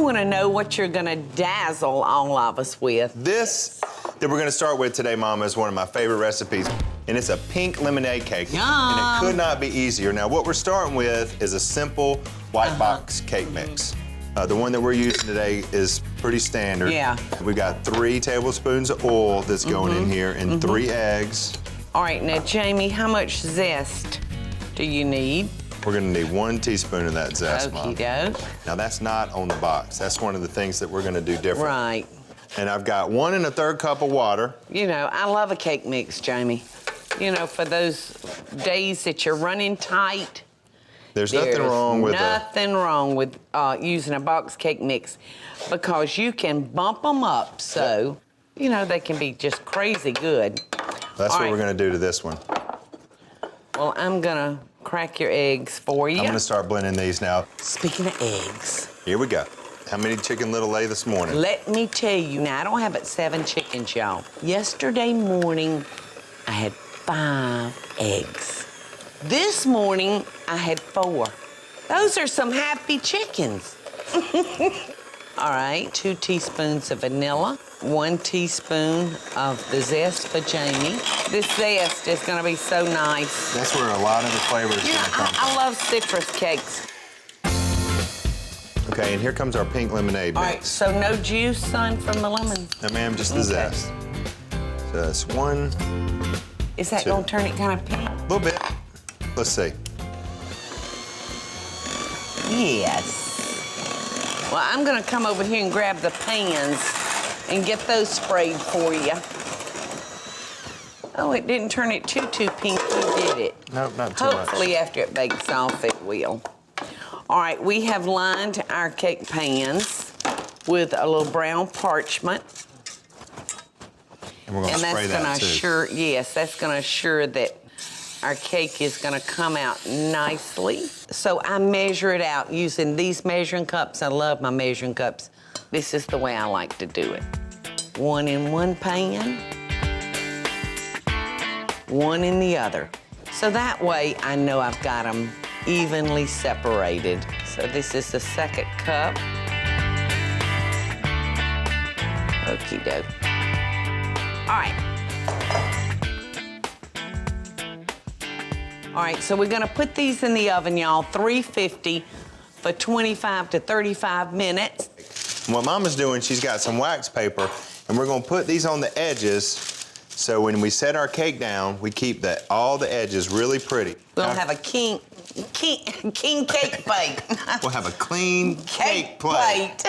want to know what you're going to dazzle all of us with. This that we're gonna start with today, Mama, is one of my favorite recipes, and it's a pink lemonade cake. Yum. And it could not be easier. Now, what we're starting with is a simple white box cake mix. The one that we're using today is pretty standard. Yeah. We've got 3 tablespoons of oil that's going in here and 3 eggs. All right, now, Jamie, how much zest do you need? We're gonna need 1 teaspoon of that zest, Mom. Okey-doke. Now, that's not on the box. That's one of the things that we're gonna do different. Right. And I've got 1 1/3 cup of water. You know, I love a cake mix, Jamie. You know, for those days that you're running tight. There's nothing wrong with nothing wrong with using a box cake mix because you can bump them up so, you know, they can be just crazy good. That's what we're gonna do to this one. Well, I'm gonna crack your eggs for you. I'm gonna start blending these now. Speaking of eggs. Here we go. How many chicken little lay this morning? Let me tell you, now I don't have but 7 chickens, y'all. Yesterday morning, I had 5 eggs. This morning, I had 4. Those are some happy chickens. All right, 2 teaspoons of vanilla, 1 teaspoon of the zest for Jamie. This zest is gonna be so nice. That's where a lot of the flavor is You know, gonna come from. I love citrus cakes. Okay, and here comes our pink lemonade All mix. right, so no juice, son, from the lemon? No, ma'am, just the zest. So that's 1, Is that 2. gonna turn it kind of pink? A little bit. Let's see. Yes. Well, I'm gonna come over here and grab the pans and get those sprayed for you. Oh, it didn't turn it too pinky, did it? No, not too much. Hopefully after it bakes off, it will. All right, we have lined our cake pans with a little brown parchment. And we're gonna And spray that's gonna that too. assure, yes, that's gonna assure that our cake is gonna come out nicely. So I measure it out using these measuring cups. I love my measuring cups. This is the way I like to do it. 1 in one pan, 1 in the other. So that way I know I've got them evenly separated. So this is the 2nd cup. Okie doke. All right. All right, so we're gonna put these in the oven, y'all, 350 for 25 to 35 minutes. What Mama's doing, she's got some wax paper, and we're gonna put these on the edges, so when we set our cake down, we keep all the edges really pretty. We'll have a king cake plate. We'll have a clean cake plate.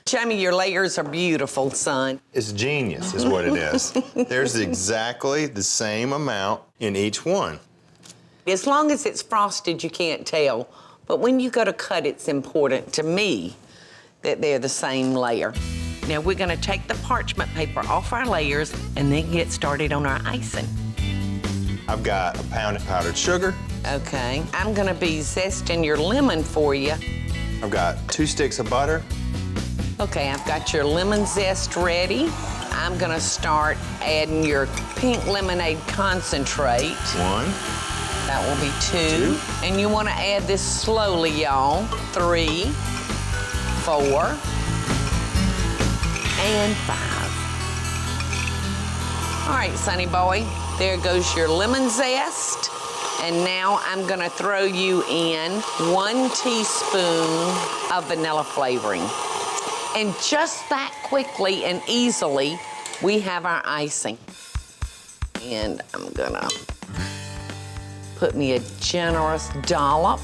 Jamie, your layers are beautiful, son. It's genius, is what it is. There's exactly the same amount in each one. As long as it's frosted, you can't tell. But when you go to cut, it's important to me that they're the same layer. Now we're gonna take the parchment paper off our layers and then get started on our icing. I've got a pound of powdered sugar. Okay, I'm gonna be zesting your lemon for you. I've got 2 sticks of butter. Okay, I've got your lemon zest ready. I'm gonna start adding your pink lemonade concentrate. 1. That will be 2. And you wanna add this slowly, y'all. 3, 4, and 5. All right, Sonny boy, there goes your lemon zest. And now I'm gonna throw you in 1 teaspoon of vanilla flavoring. And just that quickly and easily, we have our icing. And I'm gonna put me a generous dollop.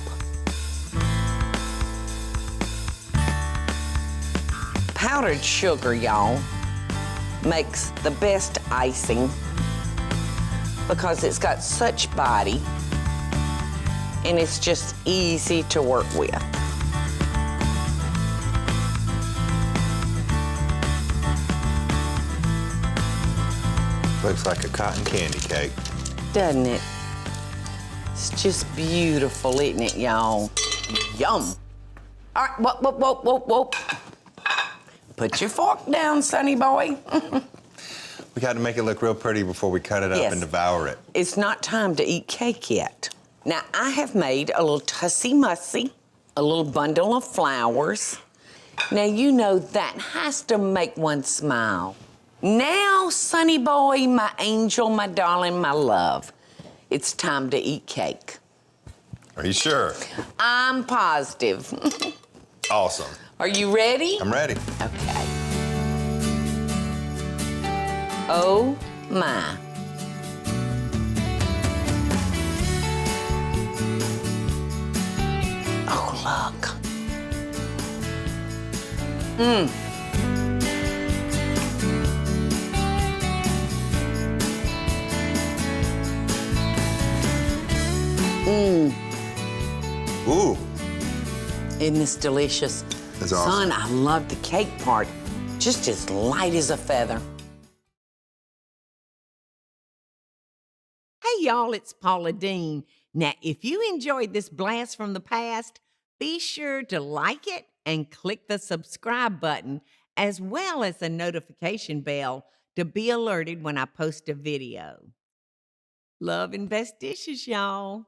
Powdered sugar, y'all, makes the best icing because it's got such body and it's just easy to work with. Looks like a cotton candy cake. Doesn't it? It's just beautiful, isn't it, y'all? Yum. All right, whoa. Put your fork down, Sonny boy. We got to make it look real pretty before we cut it up and devour it. It's not time to eat cake yet. Now, I have made a little tussy-mussy, a little bundle of flowers, Now, you know that has to make one smile. Now, Sonny boy, my angel, my darling, my love, it's time to eat cake. Are you sure? I'm positive. Awesome. Are you ready? I'm ready. Okay. Oh, my. Oh, look. Mmm. Mmm. Ooh. Isn't this delicious? That's awesome. Son, I love the cake part. Just as light as a feather. Hey, y'all, it's Paula Deen. Now, if you enjoyed this blast from the past, be sure to like it and click the subscribe button, as well as the notification bell to be alerted when I post a video. Love and best dishes, y'all.